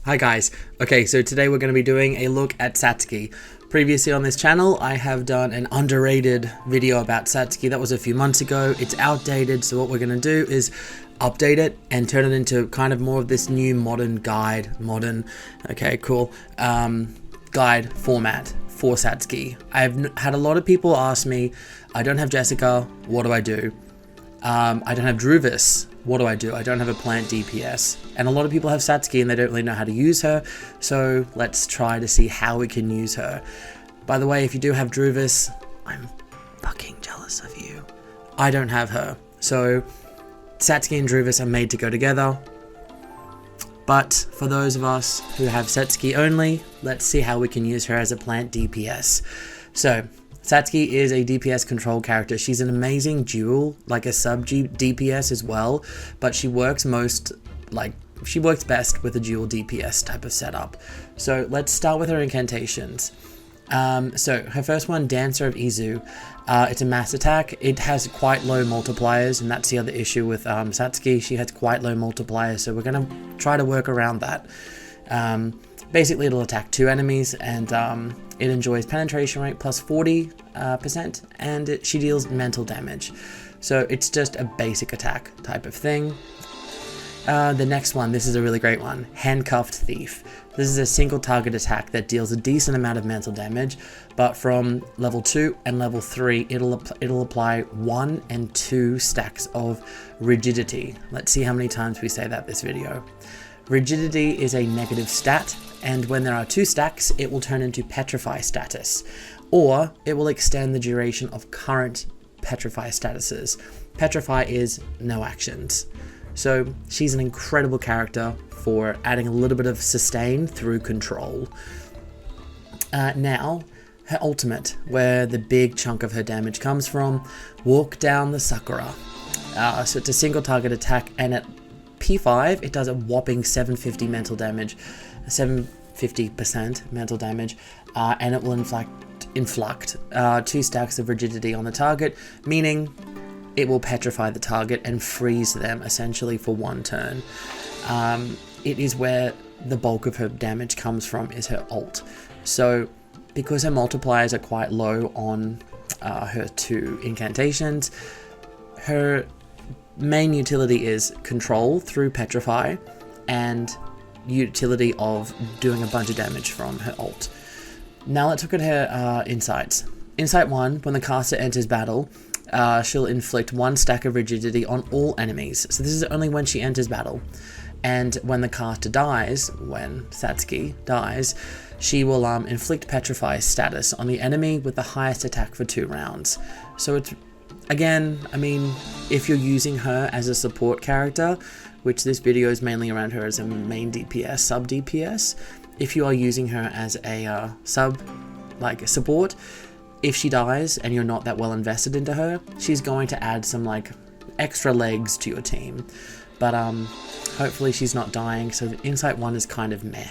Hi guys. Okay, so today we're going to be doing a look at Satsuki. Previously on this channel, I have done an underrated video about Satsuki. That was a few months ago. It's outdated, so what we're going to do is update it and turn it into kind of more of this new modern guide, guide format for Satsuki. I've had a lot of people ask me, I don't have Jessica, what do I do? I don't have Druvis, what do I do? I don't have a plant DPS. And a lot of people have Satsuki and they don't really know how to use her, so let's try to see how we can use her. By the way, if you do have Druvis, I'm fucking jealous of you. I don't have her, so Satsuki and Druvis are made to go together. But for those of us who have Satsuki only, let's see how we can use her as a plant DPS. So, Satsuki is a DPS control character. She's an amazing dual, like a sub DPS as well, but she works best with a dual DPS type of setup. So let's start with her incantations. So her first one, Dancer of Izu. It's a mass attack. It has quite low multipliers, and that's the other issue with Satsuki. She has quite low multipliers, so we're going to try to work around that. Basically, it'll attack 2 enemies, and it enjoys penetration rate plus 40%, and she deals mental damage. So it's just a basic attack type of thing. The next one, this is a really great one, Handcuffed Thief. This is a single target attack that deals a decent amount of mental damage, but from level 2 and level 3, it'll apply 1 and 2 stacks of rigidity. Let's see how many times we say that this video. Rigidity is a negative stat, and when there are 2 stacks, it will turn into Petrify status, or it will extend the duration of current Petrify statuses. Petrify is no actions. So she's an incredible character for adding a little bit of sustain through control. Now, her ultimate, where the big chunk of her damage comes from, Walk Down the Sakura. So it's a single target attack, and at P5, it does a whopping 750 mental damage, 750% mental damage, and it will inflict 2 stacks of rigidity on the target, meaning it will petrify the target and freeze them essentially for 1 turn. It is where the bulk of her damage comes from, is her ult. So because her multipliers are quite low on her 2 incantations, her main utility is control through petrify and utility of doing a bunch of damage from her ult. Now let's look at her insights. Insight 1, when the caster enters battle, she'll inflict 1 stack of rigidity on all enemies. So this is only when she enters battle. And when the caster dies, when Satsuki dies, she will inflict Petrify status on the enemy with the highest attack for 2 rounds. So it's, again, I mean, if you're using her as a support character, which this video is mainly around her as a main DPS, sub DPS, if you are using her as a support, if she dies and you're not that well invested into her, she's going to add some extra legs to your team. But hopefully she's not dying, so Insight 1 is kind of meh.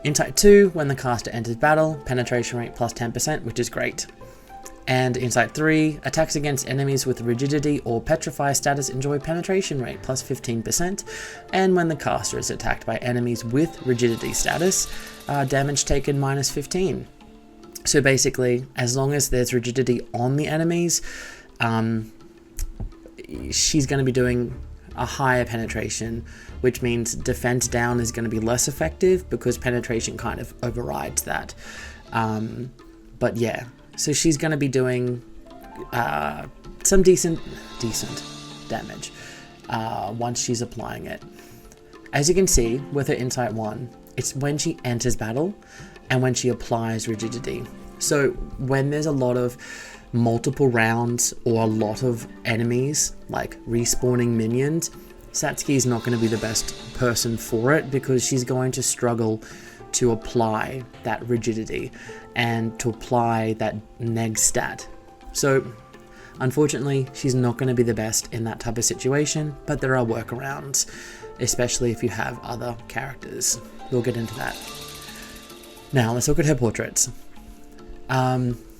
Insight 2, when the caster enters battle, penetration rate plus 10%, which is great. And Insight 3, attacks against enemies with rigidity or petrify status enjoy penetration rate plus 15%, and when the caster is attacked by enemies with rigidity status, damage taken minus 15. So basically, as long as there's rigidity on the enemies, she's going to be doing a higher penetration, which means defense down is going to be less effective because penetration kind of overrides that. But yeah, so she's going to be doing some decent damage once she's applying it. As you can see with her Insight 1, it's when she enters battle and when she applies rigidity. So when there's a lot of multiple rounds or a lot of enemies, like respawning minions, Satsuki is not going to be the best person for it because she's going to struggle to apply that rigidity and to apply that neg stat. So unfortunately, she's not going to be the best in that type of situation, but there are workarounds, especially if you have other characters. We'll get into that. Now let's look at her portraits.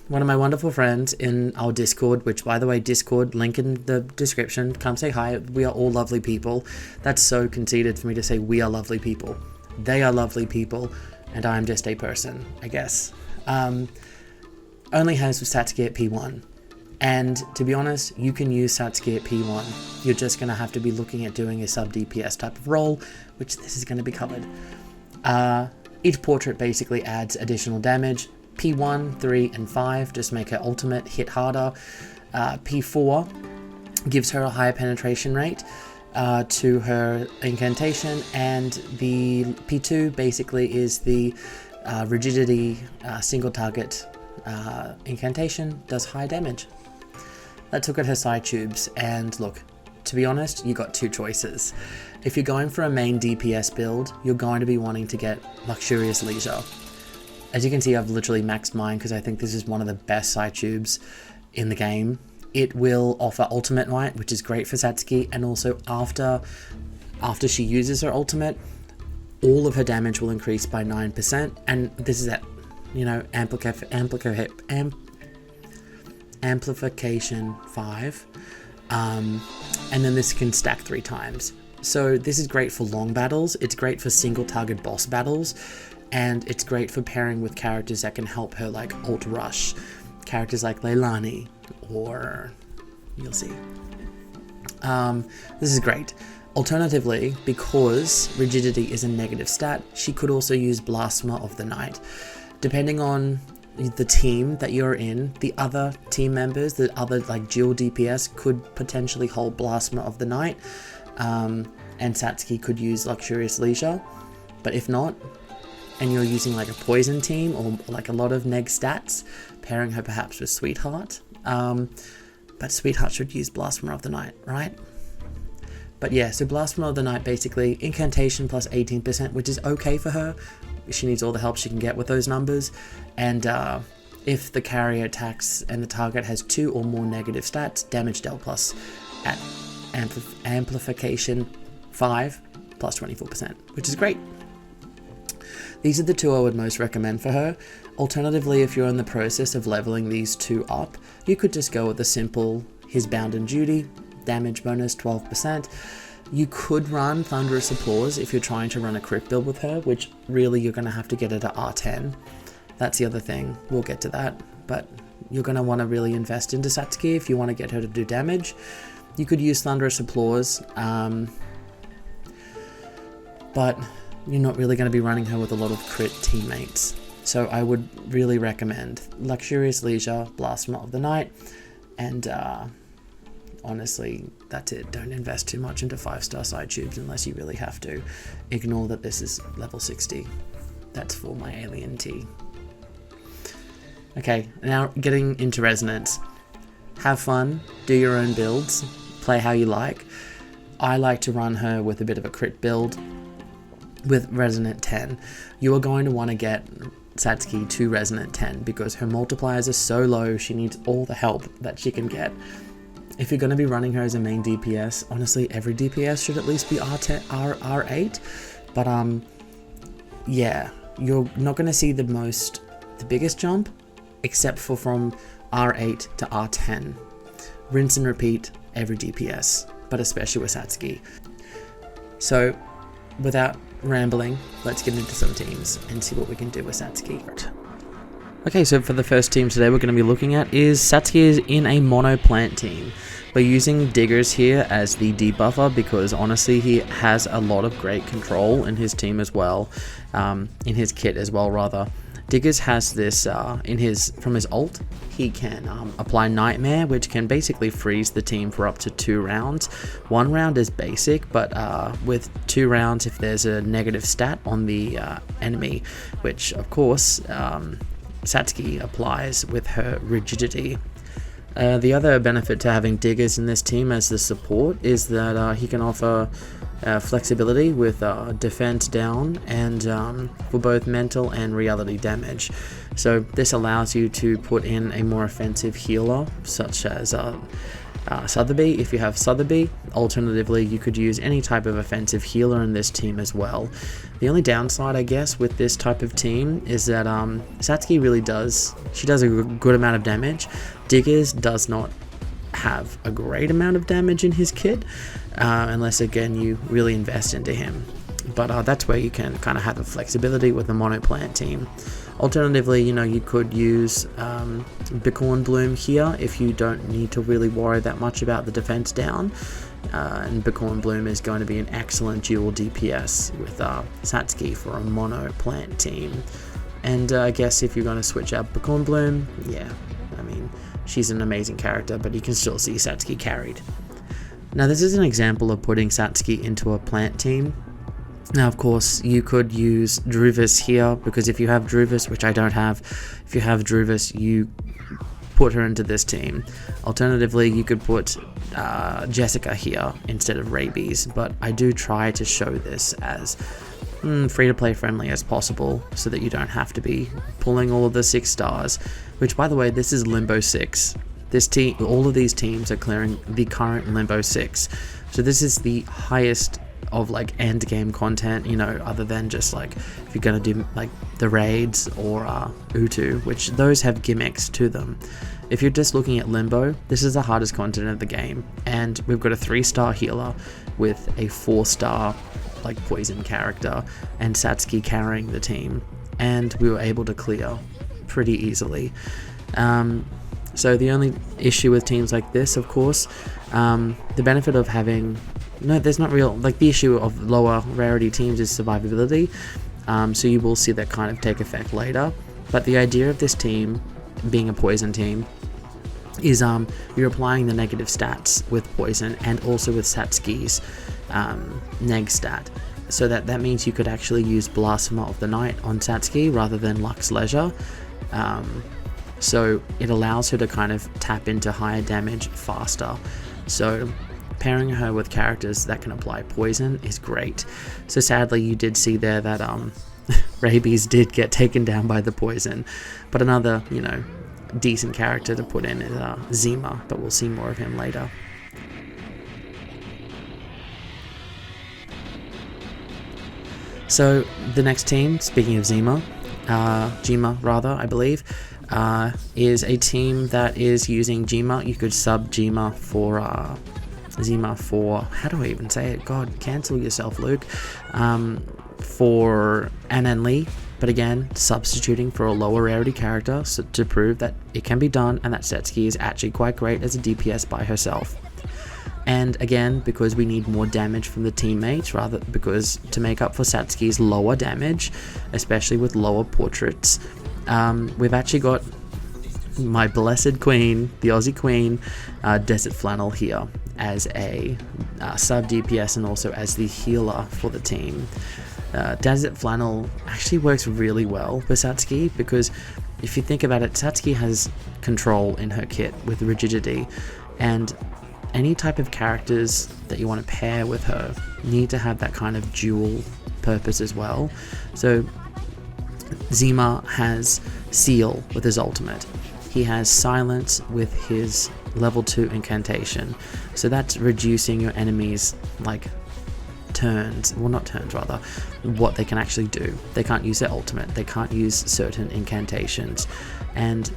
One of my wonderful friends in our Discord, which by the way, Discord, link in the description, come say hi. We are all lovely people. That's so conceited for me to say we are lovely people. They are lovely people, and I'm just a person, I guess. Only has Satsuki at P1. And to be honest, you can use Satsuki at P1. You're just going to have to be looking at doing a sub DPS type of role, which this is going to be covered. Each portrait basically adds additional damage. P1, 3, and 5 just make her ultimate hit harder. P4 gives her a higher penetration rate to her incantation, and the P2 basically is the rigidity single target incantation, does high damage. Let's look at her side tubes, and look, to be honest, you got two choices. If you're going for a main DPS build, you're going to be wanting to get Luxurious Leisure. As you can see, I've literally maxed mine because I think this is one of the best side tubes in the game. It will offer Ultimate Might, which is great for Satsuki, and also after she uses her ultimate, all of her damage will increase by 9%, and this is at, you know, amplification 5, and then this can stack 3 times. So this is great for long battles, it's great for single target boss battles, and it's great for pairing with characters that can help her, like Ult Rush, characters like Leilani, or you'll see. This is great. Alternatively, because Rigidity is a negative stat, she could also use Blasphema of the Night. Depending on the team that you're in, the other team members, the other like dual DPS could potentially hold Blasphema of the Night, and Satsuki could use Luxurious Leisure. But if not, and you're using like a poison team or like a lot of neg stats, pairing her perhaps with Sweetheart, but Sweetheart should use Blasphema of the Night, right? But yeah, so Blasphema of the Night basically incantation plus 18%, which is okay for her. She needs all the help she can get with those numbers, and if the carrier attacks and the target has 2 or more negative stats, damage dealt plus at amplification 5 plus 24%, which is great. These are the two I would most recommend for her. Alternatively, if you're in the process of leveling these two up, you could just go with the simple His Bound and Duty, damage bonus 12%. You could run Thunderous Applause if you're trying to run a crit build with her, which really you're going to have to get her to R10. That's the other thing, we'll get to that, but you're going to want to really invest into Satsuki if you want to get her to do damage. You could use Thunderous Applause, but you're not really going to be running her with a lot of crit teammates. So I would really recommend Luxurious Leisure, Blasphema of the Night, and honestly, that's it. Don't invest too much into 5-star side tubes unless you really have to. Ignore that this is level 60. That's for my alien tea. Okay, now getting into Resonance. Have fun, do your own builds, play how you like. I like to run her with a bit of a crit build with Resonant 10. You are going to want to get Satsuki to Resonant 10 because her multipliers are so low, she needs all the help that she can get. If you're going to be running her as a main DPS, honestly, every DPS should at least be R8. But yeah, you're not going to see the biggest jump, except for from R8 to R10. Rinse and repeat every DPS, but especially with Satsuki. So, without rambling, let's get into some teams and see what we can do with Satsuki. Okay, so for the first team today we're going to be looking at is Satsuki is in a mono plant team. We're using Diggers here as the debuffer because honestly he has a lot of great control in his team as well, in his kit as well rather. Diggers has this from his ult, he can apply Nightmare, which can basically freeze the team for up to 2 rounds. 1 round is basic, but with 2 rounds if there's a negative stat on the enemy, which of course Satsuki applies with her Rigidity. The other benefit to having Diggers in this team as the support is that he can offer flexibility with defense down and for both mental and reality damage. So this allows you to put in a more offensive healer such as Sotheby if you have Sotheby. Alternatively, you could use any type of offensive healer in this team as well. The only downside, I guess, with this type of team is that Satsuki really does a good amount of damage. Diggers does not have a great amount of damage in his kit, unless again you really invest into him. But that's where you can kind of have the flexibility with the mono plant team. Alternatively, you could use Bicorn Bloom here if you don't need to really worry that much about the defense down. And Bicorn Bloom is going to be an excellent dual DPS with Satsuki for a mono plant team. And I guess if you're going to switch out Bicorn Bloom, yeah, I mean, she's an amazing character, but you can still see Satsuki carried. Now this is an example of putting Satsuki into a plant team. Now, of course, you could use Druvis here, because if you have Druvis, which I don't have, if you have Druvis, you put her into this team. Alternatively, you could put Jessica here instead of Rabies, but I do try to show this as free-to-play friendly as possible, so that you don't have to be pulling all of the 6 stars, which, by the way, this is Limbo 6. This team, all of these teams are clearing the current Limbo 6. So this is the highest of like end game content, other than just like if you're gonna do like the raids or Utu, which those have gimmicks to them. If you're just looking at Limbo, this is the hardest content of the game, and we've got a 3-star healer with a 4-star like poison character and Satsuki carrying the team, and we were able to clear pretty easily. So the only issue with teams like this, of course, the benefit of having there's not real, like the issue of lower rarity teams is survivability, so you will see that kind of take effect later. But the idea of this team being a poison team is you're applying the negative stats with poison and also with Satsuki's neg stat, so that means you could actually use Blasphema of the Night on Satsuki rather than Lux Leisure. So it allows her to kind of tap into higher damage faster. So pairing her with characters that can apply poison is great. So sadly, you did see there that Rabies did get taken down by the poison, but another decent character to put in is Zema, but we'll see more of him later. So the next team, speaking of Zema rather, I believe, is a team that is using Zema. You could sub Zema for Zema for, how do I even say it? God, cancel yourself, Luke. For Anan Lee, but again, substituting for a lower rarity character to prove that it can be done and that Satsuki is actually quite great as a DPS by herself. And again, because we need more damage from the teammates, because to make up for Satsuki's lower damage, especially with lower portraits, we've actually got my blessed queen, the Aussie queen, Desert Flannel here as a sub DPS and also as the healer for the team. Desert Flannel actually works really well for Satsuki, because if you think about it, Satsuki has control in her kit with rigidity, and any type of characters that you want to pair with her need to have that kind of dual purpose as well. So Zema has Seal with his ultimate. He has Silence with his level 2 incantation. So that's reducing your enemies like turns, well not turns rather, what they can actually do. They can't use their ultimate, they can't use certain incantations. And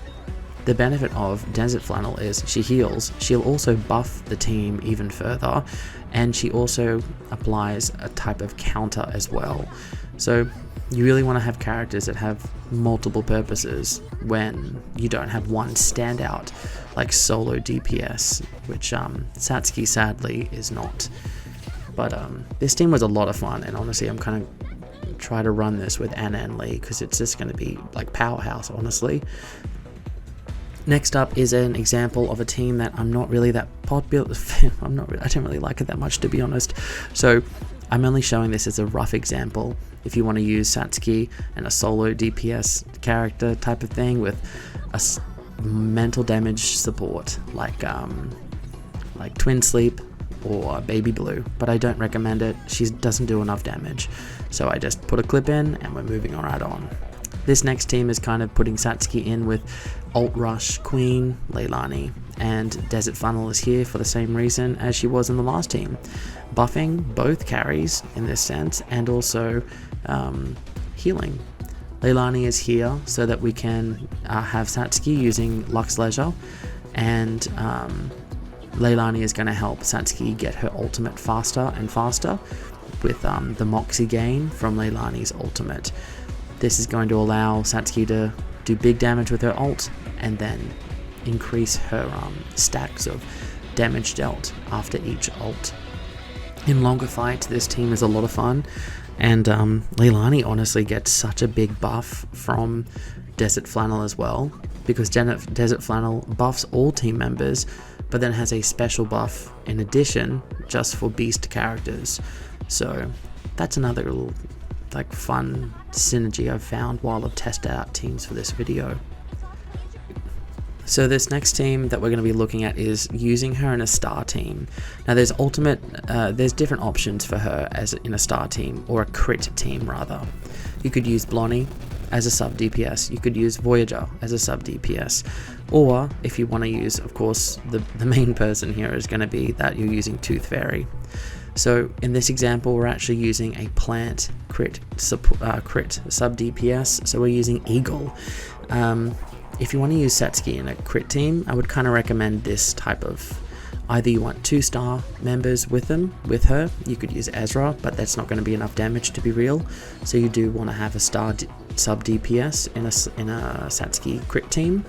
the benefit of Desert Flannel is she heals, she'll also buff the team even further, and she also applies a type of counter as well. So you really want to have characters that have multiple purposes when you don't have one standout like solo DPS, which Satsuki sadly is not. But this team was a lot of fun, and honestly I'm kind of try to run this with Anan Lee because it's just going to be like powerhouse, honestly. Next up is an example of a team that I'm not really that popular. I don't really like it that much, to be honest. So I'm only showing this as a rough example. If you want to use Satsuki and a solo DPS character type of thing with a mental damage support like Twin Sleep or Baby Blue, but I don't recommend it. She doesn't do enough damage. So I just put a clip in and we're moving right on. This next team is kind of putting Satsuki in with Alt Rush Queen, Leilani, and Desert Funnel is here for the same reason as she was in the last team. Buffing both carries in this sense, and also healing. Leilani is here so that we can have Satsuki using Lux Leisure, and Leilani is going to help Satsuki get her ultimate faster and faster. with the Moxie gain from Leilani's ultimate. This is going to allow Satsuki to do big damage with her ult and then increase her stacks of damage dealt after each ult. In longer fights, this team is a lot of fun, and Leilani honestly gets such a big buff from Desert Flannel as well, because Desert Flannel buffs all team members, but then has a special buff in addition just for beast characters. So that's another little like fun synergy I've found while I've tested out teams for this video. So this next team that we're going to be looking at is using her in a star team. Now there's different options for her as in a star team, or a crit team rather. You could use Blonnie as a sub DPS, you could use Voyager as a sub DPS, or if you want to use, of course, the main person here is going to be that you're using Tooth Fairy. So in this example, we're actually using a plant crit sub DPS, so we're using Eagle. If you want to use Satsuki in a crit team, I would kind of recommend this type of, either you want 2-star members with her, you could use Ezra, but that's not going to be enough damage to be real, so you do want to have a star sub DPS in a Satsuki crit team.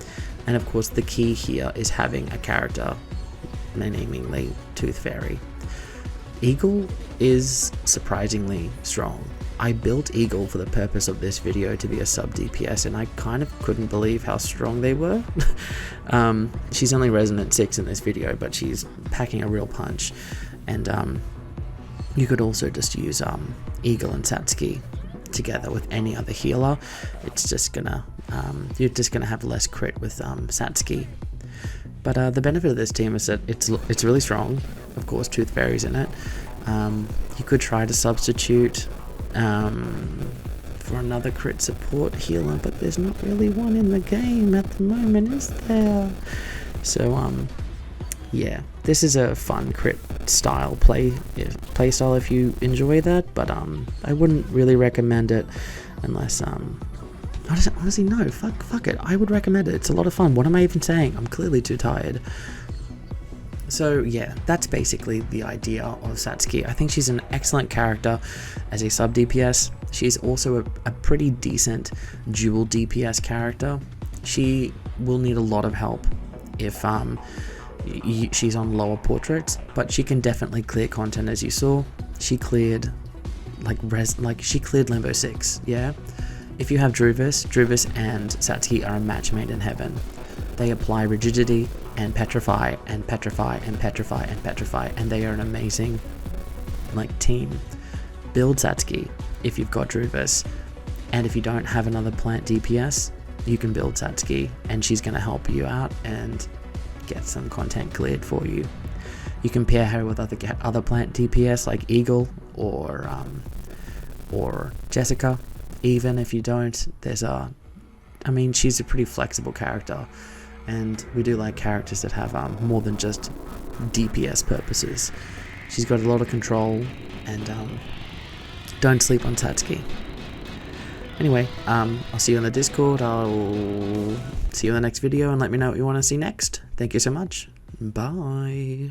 And of course the key here is having a character, namely Tooth Fairy. Eagle is surprisingly strong. I built Eagle for the purpose of this video to be a sub DPS, and I kind of couldn't believe how strong they were. She's only Resonant 6 in this video, but she's packing a real punch. And you could also just use Eagle and Satsuki together with any other healer. It's just gonna you're just gonna have less crit with Satsuki. But the benefit of this team is that it's really strong. Of course, Tooth Fairy's in it. You could try to substitute for another crit support healer, but there's not really one in the game at the moment, is there? So yeah, this is a fun crit style play style if you enjoy that, but I wouldn't really recommend it unless honestly no, fuck it, I would recommend it. It's a lot of fun. What am I even saying? I'm clearly too tired. So yeah, that's basically the idea of Satsuki. I think she's an excellent character as a sub DPS. She's also a pretty decent dual DPS character. She will need a lot of help if she's on lower portraits, but she can definitely clear content. As you saw, she cleared she cleared Limbo 6, yeah? If you have Druvis and Satsuki are a match made in heaven. They apply rigidity and petrify and petrify and petrify and petrify, and they are an amazing team. Build Satsuki if you've got Druvis, and if you don't have another plant DPS, you can build Satsuki, and she's going to help you out and get some content cleared for you. You can pair her with other plant DPS like Eagle or Jessica. Even if you don't, she's a pretty flexible character, and we do like characters that have more than just DPS purposes. She's got a lot of control, and don't sleep on Satsuki. Anyway, I'll see you on the Discord. I'll see you in the next video, and let me know what you want to see next. Thank you so much. Bye.